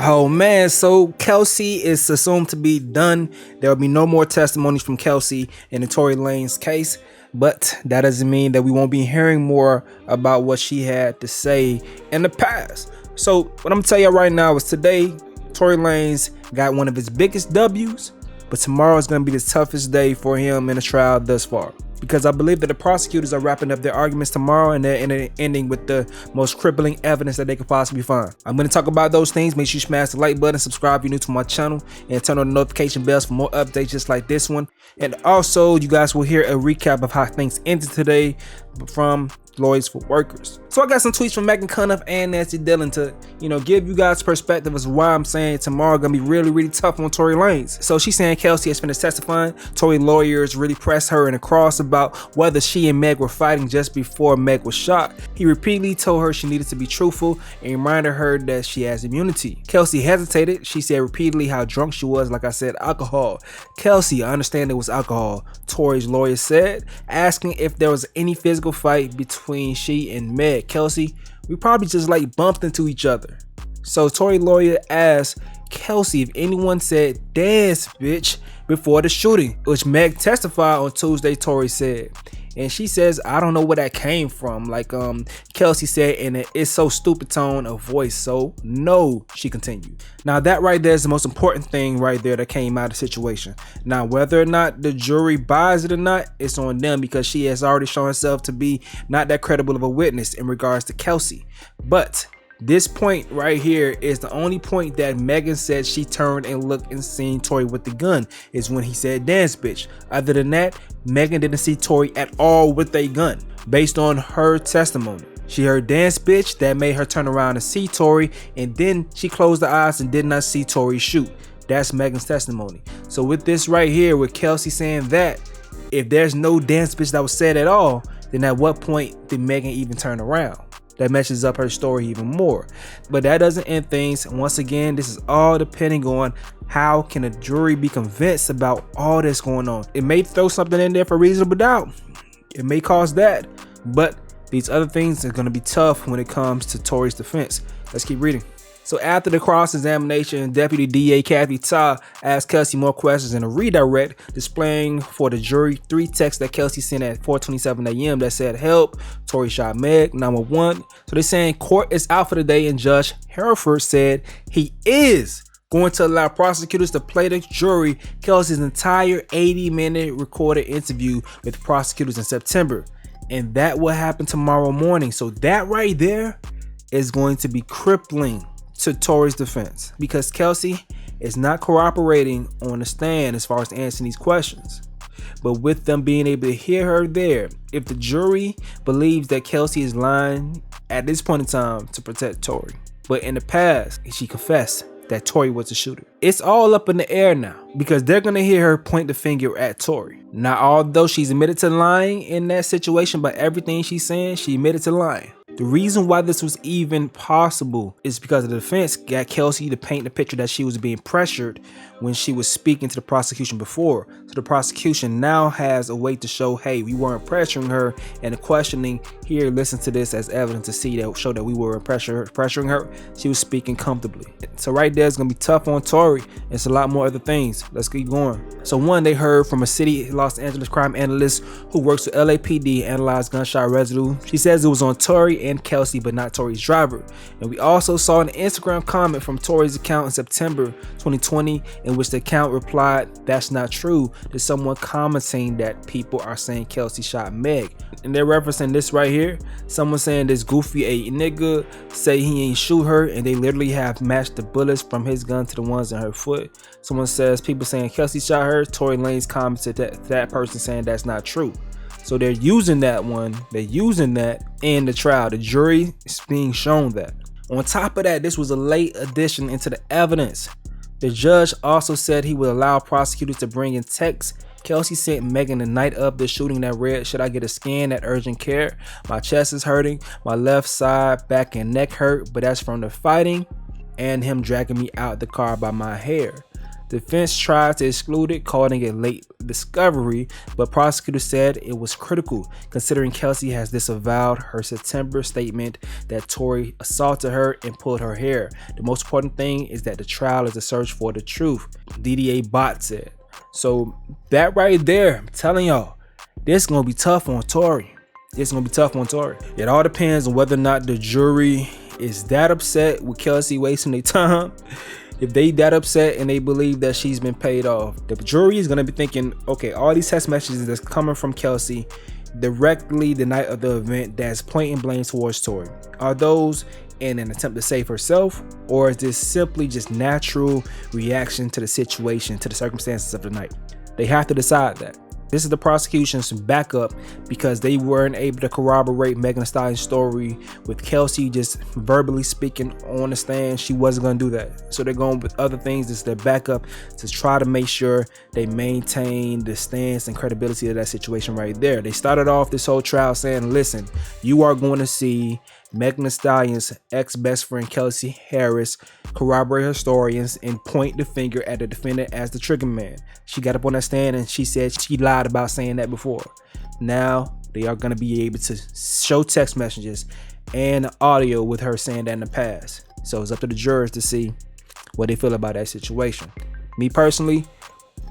Oh man, so Kelsey is assumed to be done. There will be no more testimonies from Kelsey in the Tory Lanez case, but that doesn't mean that we won't be hearing more about what she had to say in the past. So what I'm gonna tell you right now is today, Tory Lanez got one of his biggest W's, but tomorrow is gonna be the toughest day for him in the trial thus far. Because I believe that the prosecutors are wrapping up their arguments tomorrow and they're ending with the most crippling evidence that they could possibly find. I'm going to talk about those things. Make sure you smash the like button, subscribe if you're new to my channel, and turn on the notification bells for more updates just like this one. And also, you guys will hear a recap of how things ended today from Lawyers for Workers. So I got some tweets from Megan Cunniff and Nancy Dillon to, give you guys perspective as to why I'm saying tomorrow gonna be really tough on Tory Lanez. So she's saying Kelsey has finished testifying. Tory lawyers really pressed her in a cross about whether she and Meg were fighting just before Meg was shot. He repeatedly told her she needed to be truthful and reminded her that she has immunity. Kelsey hesitated. She said repeatedly how drunk she was, like I said, alcohol. Kelsey, I understand it was alcohol, Tory's lawyer said, asking if there was any physical fight between she and Meg. Kelsey, we probably just bumped into each other. So Tory lawyer asked Kelsey if anyone said dance bitch before the shooting, which Meg testified on Tuesday, Tory said. And she says, I don't know where that came from. Kelsey said in an "it's so stupid" tone of voice. So no, she continued. Now that right there is the most important thing right there that came out of the situation. Now whether or not the jury buys it or not, it's on them, because she has already shown herself to be not that credible of a witness in regards to Kelsey. But this point right here is the only point that Megan said she turned and looked and seen Tory with the gun, is when he said dance bitch. Other than that, Megan didn't see Tory at all with a gun based on her testimony. She heard dance bitch, that made her turn around and see Tory, and then she closed her eyes and did not see Tory shoot. That's Megan's testimony. So with this right here, with Kelsey saying that, if there's no dance bitch that was said at all, then at what point did Megan even turn around? That meshes up her story even more. But that doesn't end things. Once again, this is all depending on how can a jury be convinced about all this going on. It may throw something in there for reasonable doubt. It may cause that. But these other things are going to be tough when it comes to Tory's defense. Let's keep reading. So after the cross-examination, Deputy DA Kathy Ta asked Kelsey more questions in a redirect, displaying for the jury 3 texts that Kelsey sent at 4:27 a.m. that said, help, Tory shot Meg, number 1. So they're saying court is out for the day, and Judge Hereford said he is going to allow prosecutors to play the jury Kelsey's entire 80-minute recorded interview with prosecutors in September. And that will happen tomorrow morning. So that right there is going to be crippling to Tory's defense, because Kelsey is not cooperating on the stand as far as answering these questions. But with them being able to hear her there, if the jury believes that Kelsey is lying at this point in time to protect Tory, but in the past she confessed that Tory was the shooter, it's all up in the air now, because they're going to hear her point the finger at Tory. Now, although she's admitted to lying in that situation, but everything she's saying, she admitted to lying. The reason why this was even possible is because the defense got Kelsey to paint the picture that she was being pressured when she was speaking to the prosecution before. So the prosecution now has a way to show, hey, we weren't pressuring her, and the questioning here, listen to this as evidence to see that show that we were pressuring her. She was speaking comfortably. So right there is going to be tough on Tory. It's a lot more other things. Let's keep going. So one, they heard from a city Los Angeles crime analyst who works with LAPD, analyzed gunshot residue. She says it was on Tory and Kelsey, but not Tory's driver. And we also saw an Instagram comment from Tory's account in September 2020, in which the account replied, that's not true, to someone commenting that people are saying Kelsey shot Meg. And they're referencing this right here. Someone saying this goofy a nigga say he ain't shoot her, and they literally have matched the bullets from his gun to the ones in her foot. Someone says people saying Kelsey shot her. Tory Lanez commented that person saying that's not true. So they're using that one. They're using that in the trial. The jury is being shown that. On top of that, this was a late addition into the evidence. The judge also said he would allow prosecutors to bring in texts Kelsey sent Megan the night of the shooting that read, should I get a scan at urgent care? My chest is hurting. My left side, back and neck hurt, but that's from the fighting and him dragging me out the car by my hair. Defense tried to exclude it, calling it late discovery, but prosecutors said it was critical considering Kelsey has disavowed her September statement that Tory assaulted her and pulled her hair. The most important thing is that the trial is a search for the truth, DDA Bot said. So that right there, I'm telling y'all, this is going to be tough on Tory. It's going to be tough on Tory. It all depends on whether or not the jury is that upset with Kelsey wasting their time. If they that upset and they believe that she's been paid off, the jury is going to be thinking, okay, all these text messages that's coming from Kelsey directly the night of the event that's pointing blame towards Tory, are those in an attempt to save herself, or is this simply just natural reaction to the situation, to the circumstances of the night? They have to decide that. This is the prosecution's backup because they weren't able to corroborate Megan Thee Stallion's story with Kelsey just verbally speaking on the stand. She wasn't going to do that. So they're going with other things. This is their backup to try to make sure they maintain the stance and credibility of that situation right there. They started off this whole trial saying, listen, you are going to see Megan Thee Stallion's ex-best friend Kelsey Harris corroborate her story and point the finger at the defendant as the trigger man. She got up on that stand and she said she lied about saying that before. Now they are going to be able to show text messages and audio with her saying that in the past. So it's up to the jurors to see what they feel about that situation. Me personally,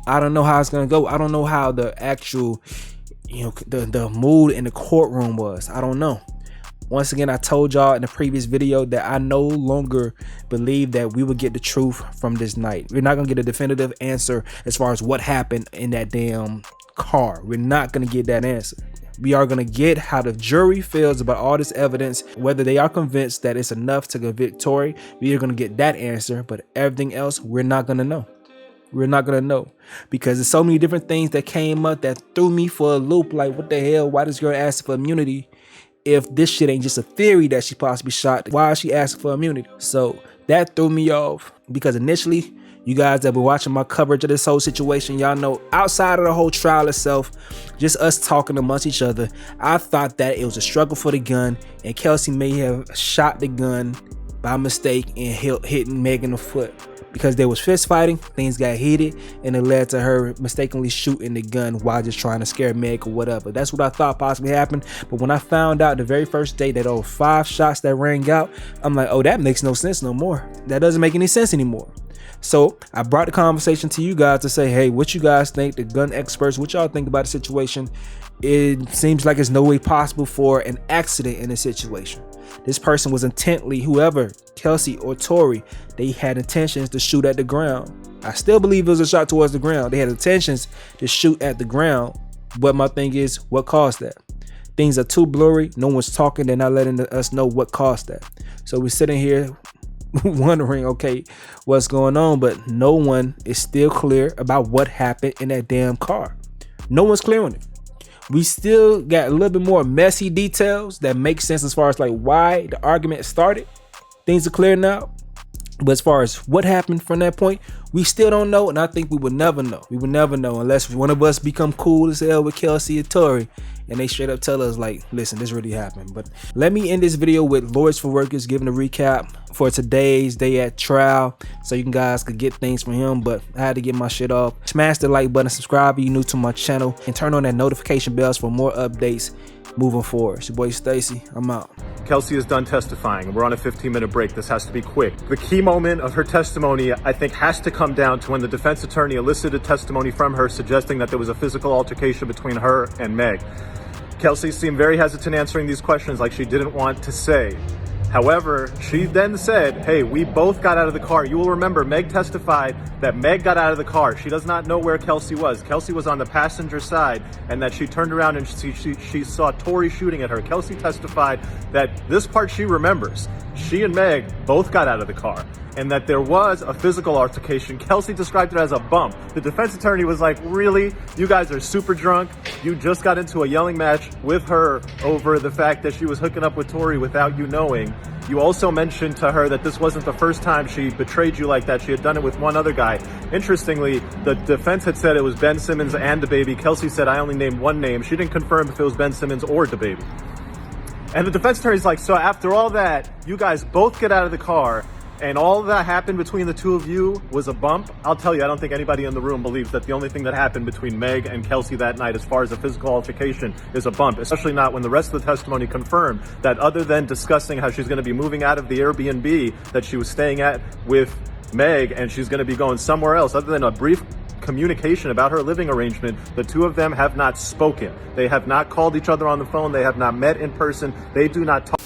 I don't know how it's going to go. I don't know how the actual, the mood in the courtroom was. I don't know. Once again, I told y'all in the previous video that I no longer believe that we would get the truth from this night. We're not going to get a definitive answer as far as what happened in that damn car. We're not going to get that answer. We are going to get how the jury feels about all this evidence, whether they are convinced that it's enough to convict Tory. We are going to get that answer, but everything else, we're not going to know. We're not going to know because there's so many different things that came up that threw me for a loop. Like, what the hell? Why does girl ask for immunity? If this shit ain't just a theory that she possibly shot, why is she asking for immunity? So that threw me off because initially, you guys that been watching my coverage of this whole situation, y'all know outside of the whole trial itself, just us talking amongst each other, I thought that it was a struggle for the gun and Kelsey may have shot the gun by mistake and hitting Meg in the foot. Because there was fist fighting, things got heated, and it led to her mistakenly shooting the gun while just trying to scare Meg or whatever. That's what I thought possibly happened. But when I found out the very first day that 5 shots that rang out, I'm like, oh, that makes no sense no more. That doesn't make any sense anymore. So I brought the conversation to you guys to say, hey, what you guys think, the gun experts, what y'all think about the situation? It seems like it's no way possible for an accident in this situation. This person was intently, whoever, Kelsey or Tory, they had intentions to shoot at the ground. I still believe it was a shot towards the ground. They had intentions to shoot at the ground. But my thing is, what caused that? Things are too blurry. No one's talking. They're not letting us know what caused that. So we're sitting here wondering, okay, what's going on? But no one is still clear about what happened in that damn car. No one's clear on it. We still got a little bit more messy details that make sense as far as like why the argument started. Things are clear now. But as far as what happened from that point, we still don't know. And I think we would never know. We would never know unless one of us become cool as hell with Kelsey or Tory and they straight up tell us like, listen, this really happened. But let me end this video with Lawyers for Workers giving a recap for today's day at trial so you guys could get things from him. But I had to get my shit off. Smash the like button, subscribe if you're new to my channel, and turn on that notification bells for more updates moving forward. It's your boy Stacie. I'm out. Kelsey is done testifying. We're on a 15-minute break. This has to be quick. The key moment of her testimony, I think, has to come down to when the defense attorney elicited testimony from her suggesting that there was a physical altercation between her and Meg. Kelsey seemed very hesitant answering these questions, like she didn't want to say. However, she then said, hey, we both got out of the car. You will remember Meg testified that Meg got out of the car. She does not know where Kelsey was. Kelsey was on the passenger side, and that she turned around and she saw Tory shooting at her. Kelsey testified that this part she remembers. She and Meg both got out of the car, and that there was a physical altercation. Kelsey described it as a bump. The defense attorney was like, really? You guys are super drunk. You just got into a yelling match with her over the fact that she was hooking up with Tory without you knowing. You also mentioned to her that this wasn't the first time she betrayed you like that. She had done it with one other guy. Interestingly, the defense had said it was Ben Simmons and DaBaby. Kelsey said, I only named one name. She didn't confirm if it was Ben Simmons or DaBaby. And the defense attorney's like, so after all that, you guys both get out of the car and all that happened between the two of you was a bump, I'll tell you, I don't think anybody in the room believes that the only thing that happened between Meg and Kelsey that night as far as a physical altercation is a bump, especially not when the rest of the testimony confirmed that other than discussing how she's going to be moving out of the Airbnb that she was staying at with Meg and she's going to be going somewhere else, other than a brief communication about her living arrangement, the two of them have not spoken. They have not called each other on the phone. They have not met in person. They do not talk.